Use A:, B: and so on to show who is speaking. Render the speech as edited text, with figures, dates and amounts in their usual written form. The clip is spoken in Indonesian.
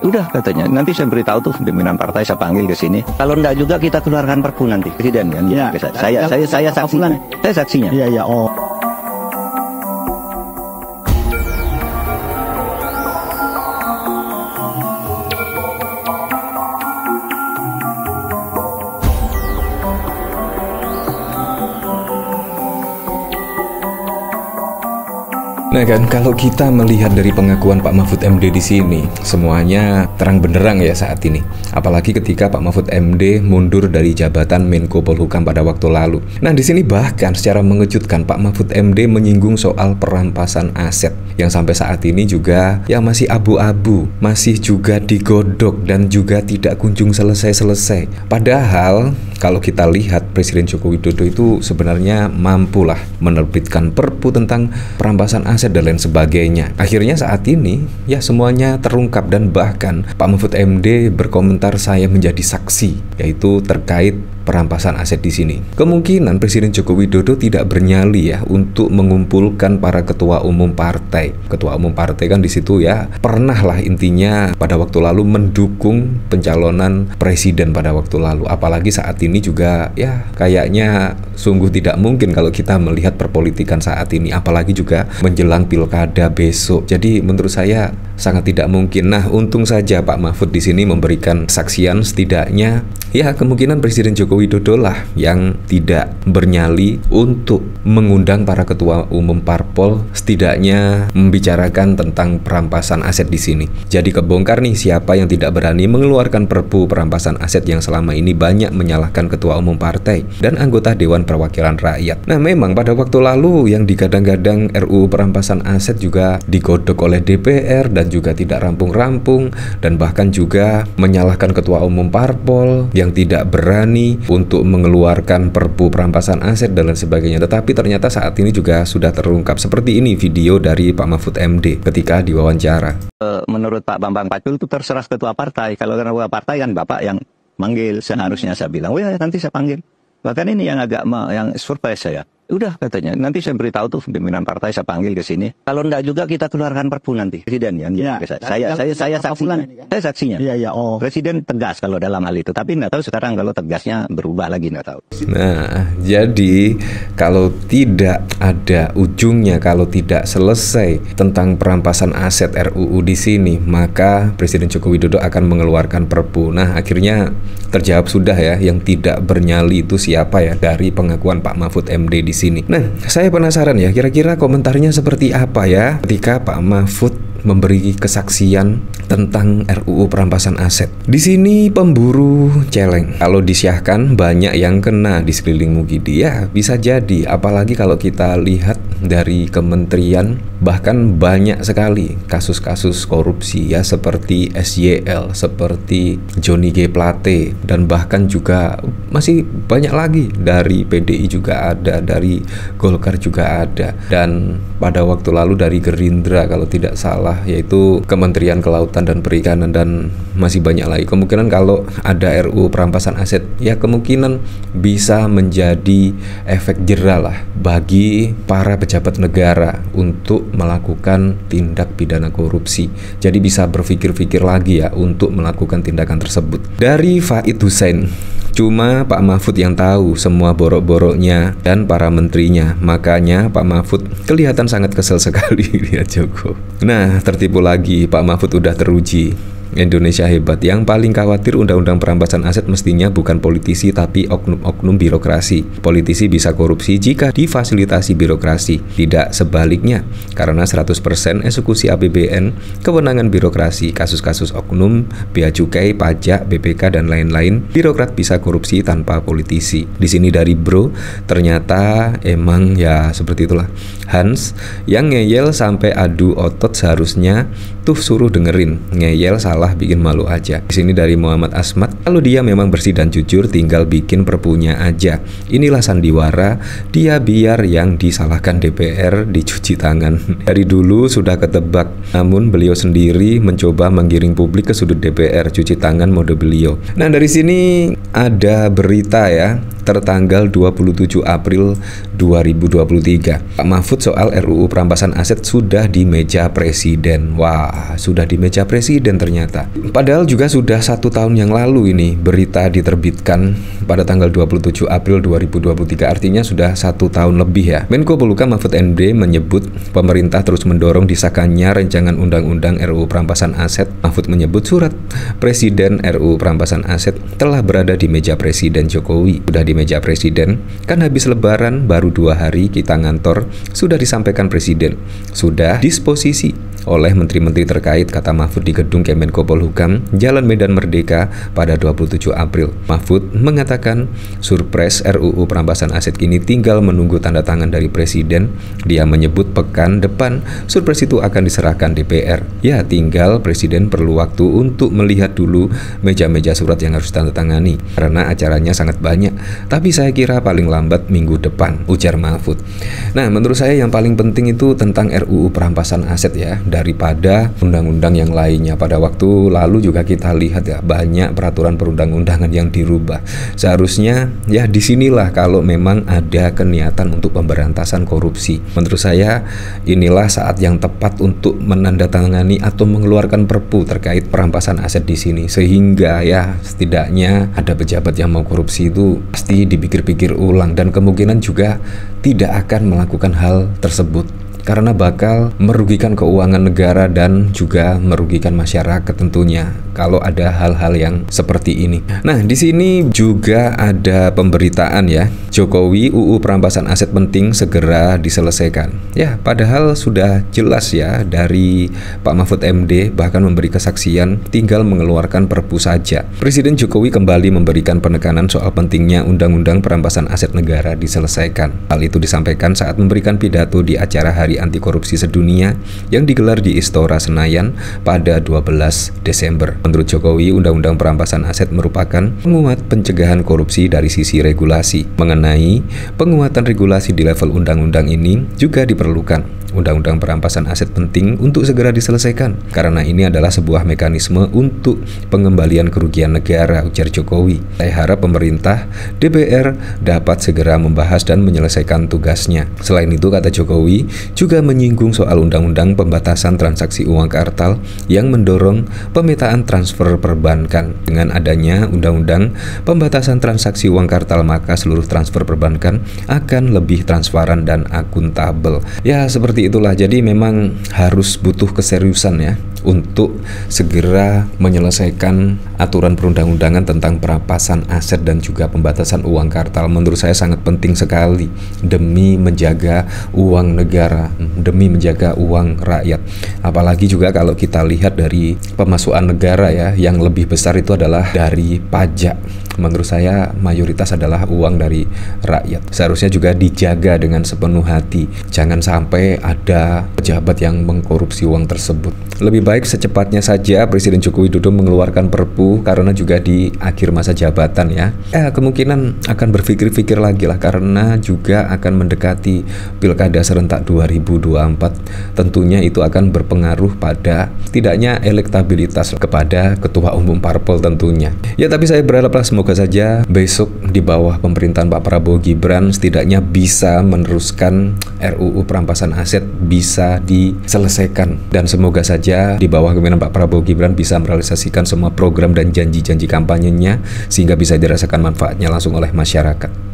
A: Udah katanya, nanti saya beritahu tuh pimpinan partai, saya panggil ke sini. Kalau enggak juga kita keluarkan perpu nanti presiden kan.
B: Ya,
A: saya saksinya. Saya saksinya.
B: Iya, iya. Oh.
C: Nah kan, kalau kita melihat dari pengakuan Pak Mahfud MD di sini, semuanya terang benderang ya saat ini. Apalagi ketika Pak Mahfud MD mundur dari jabatan Menko Polhukam pada waktu lalu. Nah di sini bahkan secara mengejutkan Pak Mahfud MD menyinggung soal perampasan aset yang sampai saat ini juga ya masih abu-abu, masih juga digodok dan juga tidak kunjung selesai-selesai. Padahal kalau kita lihat Presiden Joko Widodo itu sebenarnya mampulah menerbitkan perpu tentang perampasan aset dan lain sebagainya. Akhirnya saat ini ya semuanya terungkap dan bahkan Pak Mahfud MD berkomentar saya menjadi saksi yaitu terkait perampasan aset di sini. Kemungkinan Presiden Joko Widodo tidak bernyali ya untuk mengumpulkan para ketua umum partai. Ketua umum partai kan di situ ya pernah lah intinya pada waktu lalu mendukung pencalonan presiden pada waktu lalu. Apalagi saat ini juga ya kayaknya sungguh tidak mungkin kalau kita melihat perpolitikan saat ini, apalagi juga menjelang pilkada besok. Jadi menurut saya sangat tidak mungkin. Nah, untung saja Pak Mahfud di sini memberikan kesaksian, setidaknya ya kemungkinan Presiden Joko Widodo lah yang tidak bernyali untuk mengundang para ketua umum parpol, setidaknya membicarakan tentang perampasan aset di sini. Jadi kebongkar nih siapa yang tidak berani mengeluarkan perpu perampasan aset yang selama ini banyak menyalahkan ketua umum partai dan anggota Dewan Perwakilan Rakyat. Nah, memang pada waktu lalu yang digadang-gadang RUU perampasan aset juga digodok oleh DPR dan juga tidak rampung-rampung dan bahkan juga menyalahkan ketua umum parpol yang tidak berani untuk mengeluarkan perpu perampasan aset dan lain sebagainya. Tetapi ternyata saat ini juga sudah terungkap. Seperti ini video dari Pak Mahfud MD ketika diwawancara.
A: Menurut Pak Bambang Pacul itu terserah ketua partai. Kalau ketua partai kan Bapak yang manggil, seharusnya saya bilang, oh ya nanti saya panggil. Bahkan ini yang agak yang surprise saya. Udah katanya, nanti saya beritahu tuh pimpinan partai, saya panggil ke sini. Kalau enggak juga kita keluarkan perpu nanti presiden kan.
B: Ya,
A: saya saksinya. Saya saksinya.
B: Iya, iya. Oh.
A: Presiden tegas kalau dalam hal itu, tapi nggak tahu sekarang kalau tegasnya berubah lagi, nggak tahu.
C: Nah, jadi kalau tidak ada ujungnya, kalau tidak selesai tentang perampasan aset RUU di sini, maka Presiden Joko Widodo akan mengeluarkan perpu. Nah, akhirnya terjawab sudah ya, yang tidak bernyali itu siapa ya dari pengakuan Pak Mahfud MD di sini. Nah, saya penasaran ya, kira-kira komentarnya seperti apa ya ketika Pak Mahfud memberi kesaksian tentang RUU perampasan aset. Di sini pemburu celeng. Kalau disiahkan banyak yang kena di sekeliling Mugidi. Ya, bisa jadi. Apalagi kalau kita lihat dari kementerian, bahkan banyak sekali kasus-kasus korupsi ya, seperti SYL, seperti Johnny G. Plate, dan bahkan juga masih banyak lagi. Dari PDI juga ada, dari Golkar juga ada, dan pada waktu lalu dari Gerindra kalau tidak salah, yaitu Kementerian Kelautan dan Perikanan, dan masih banyak lagi. Kemungkinan kalau ada RUU perampasan aset ya kemungkinan bisa menjadi efek jera lah bagi para pejabat negara untuk melakukan tindak pidana korupsi. Jadi bisa berpikir-pikir lagi ya untuk melakukan tindakan tersebut. Dari Faid Hussein, cuma Pak Mahfud yang tahu semua borok-boroknya dan para menterinya. Makanya Pak Mahfud kelihatan sangat kesel sekali lihat Joko. Nah, tertipu lagi, Pak Mahfud udah teruji. Indonesia hebat. Yang paling khawatir undang-undang perampasan aset mestinya bukan politisi tapi oknum-oknum birokrasi. Politisi bisa korupsi jika difasilitasi birokrasi, tidak sebaliknya. Karena 100% eksekusi APBN kewenangan birokrasi, kasus-kasus oknum, bea cukai, pajak, BPK dan lain-lain, birokrat bisa korupsi tanpa politisi. Di sini dari Bro, ternyata emang ya seperti itulah. Hans yang ngeyel sampai adu otot seharusnya tuh suruh dengerin. Ngeyel salah bikin malu aja. Di sini dari Muhammad Asmat, kalau dia memang bersih dan jujur tinggal bikin perpunya aja. Inilah sandiwara dia biar yang disalahkan DPR dicuci tangan. Dari dulu sudah ketebak, namun beliau sendiri mencoba menggiring publik ke sudut DPR, cuci tangan mode beliau. Nah, dari sini ada berita ya, tertanggal 27 April 2023. Pak Mahfud soal RUU perampasan aset sudah di meja presiden. Wah, sudah di meja presiden ternyata. Jakarta. Padahal juga sudah 1 tahun yang lalu ini berita diterbitkan pada tanggal 27 April 2023, artinya sudah 1 tahun lebih ya. Menko Polhukam Mahfud MD menyebut pemerintah terus mendorong disahkannya rancangan undang-undang RUU Perampasan Aset. Mahfud menyebut surat Presiden RUU Perampasan Aset telah berada di meja Presiden Jokowi. Sudah di meja Presiden, kan habis Lebaran baru 2 hari kita ngantor, sudah disampaikan Presiden, sudah disposisi oleh menteri-menteri terkait, kata Mahfud di gedung Kemenko Polhukam, Jalan Medan Merdeka pada 27 April. Mahfud mengatakan surpres RUU Perampasan Aset kini tinggal menunggu tanda tangan dari Presiden. Dia menyebut pekan depan surpres itu akan diserahkan DPR. Ya, tinggal Presiden perlu waktu untuk melihat dulu meja-meja surat yang harus ditandatangani karena acaranya sangat banyak. Tapi saya kira paling lambat minggu depan, ujar Mahfud. Nah, menurut saya yang paling penting itu tentang RUU Perampasan Aset ya, daripada undang-undang yang lainnya. Pada waktu lalu juga kita lihat ya, banyak peraturan perundang-undangan yang dirubah. Seharusnya ya disinilah kalau memang ada keniatan untuk pemberantasan korupsi. Menurut saya inilah saat yang tepat untuk menandatangani atau mengeluarkan perpu terkait perampasan aset di sini, sehingga ya setidaknya ada pejabat yang mau korupsi itu pasti dipikir-pikir ulang dan kemungkinan juga tidak akan melakukan hal tersebut karena bakal merugikan keuangan negara dan juga merugikan masyarakat tentunya kalau ada hal-hal yang seperti ini. Nah, di sini juga ada pemberitaan ya, Jokowi UU Perampasan Aset penting segera diselesaikan. Ya, padahal sudah jelas ya dari Pak Mahfud MD bahkan memberi kesaksian tinggal mengeluarkan perpu saja. Presiden Jokowi kembali memberikan penekanan soal pentingnya Undang-Undang Perampasan Aset Negara diselesaikan. Hal itu disampaikan saat memberikan pidato di acara Hari Anti Korupsi Sedunia yang digelar di Istora Senayan pada 12 Desember. Menurut Jokowi, Undang-Undang Perampasan Aset merupakan penguat pencegahan korupsi dari sisi regulasi. Mengenai penguatan regulasi di level undang-undang ini juga diperlukan. Undang-Undang Perampasan Aset penting untuk segera diselesaikan karena ini adalah sebuah mekanisme untuk pengembalian kerugian negara, ujar Jokowi. Saya harap pemerintah, DPR dapat segera membahas dan menyelesaikan tugasnya. Selain itu, kata Jokowi, juga menyinggung soal Undang-Undang Pembatasan Transaksi Uang Kartal yang mendorong pemetaan transfer perbankan. Dengan adanya Undang-Undang Pembatasan Transaksi Uang Kartal, maka seluruh transfer perbankan akan lebih transparan dan akuntabel. Ya, seperti itulah. Jadi memang harus butuh keseriusan ya untuk segera menyelesaikan aturan perundang-undangan tentang perampasan aset dan juga pembatasan uang kartal. Menurut saya sangat penting sekali demi menjaga uang negara, demi menjaga uang rakyat. Apalagi juga kalau kita lihat dari pemasukan negara ya, yang lebih besar itu adalah dari pajak. Menurut saya mayoritas adalah uang dari rakyat. Seharusnya juga dijaga dengan sepenuh hati. Jangan sampai ada pejabat yang mengkorupsi uang tersebut. Lebih baik secepatnya saja Presiden Joko Widodo mengeluarkan perpu karena juga di akhir masa jabatan ya. Kemungkinan akan berpikir-pikir lagi lah karena juga akan mendekati Pilkada serentak 2024. Tentunya itu akan berpengaruh pada tidaknya elektabilitas kepada Ketua Umum Parpol tentunya. Ya, tapi saya berharaplah semoga saja besok di bawah pemerintahan Pak Prabowo Gibran setidaknya bisa meneruskan RUU Perampasan Aset bisa diselesaikan dan semoga saja di bawah kepemimpinan Pak Prabowo Gibran bisa merealisasikan semua program dan janji-janji kampanyenya sehingga bisa dirasakan manfaatnya langsung oleh masyarakat.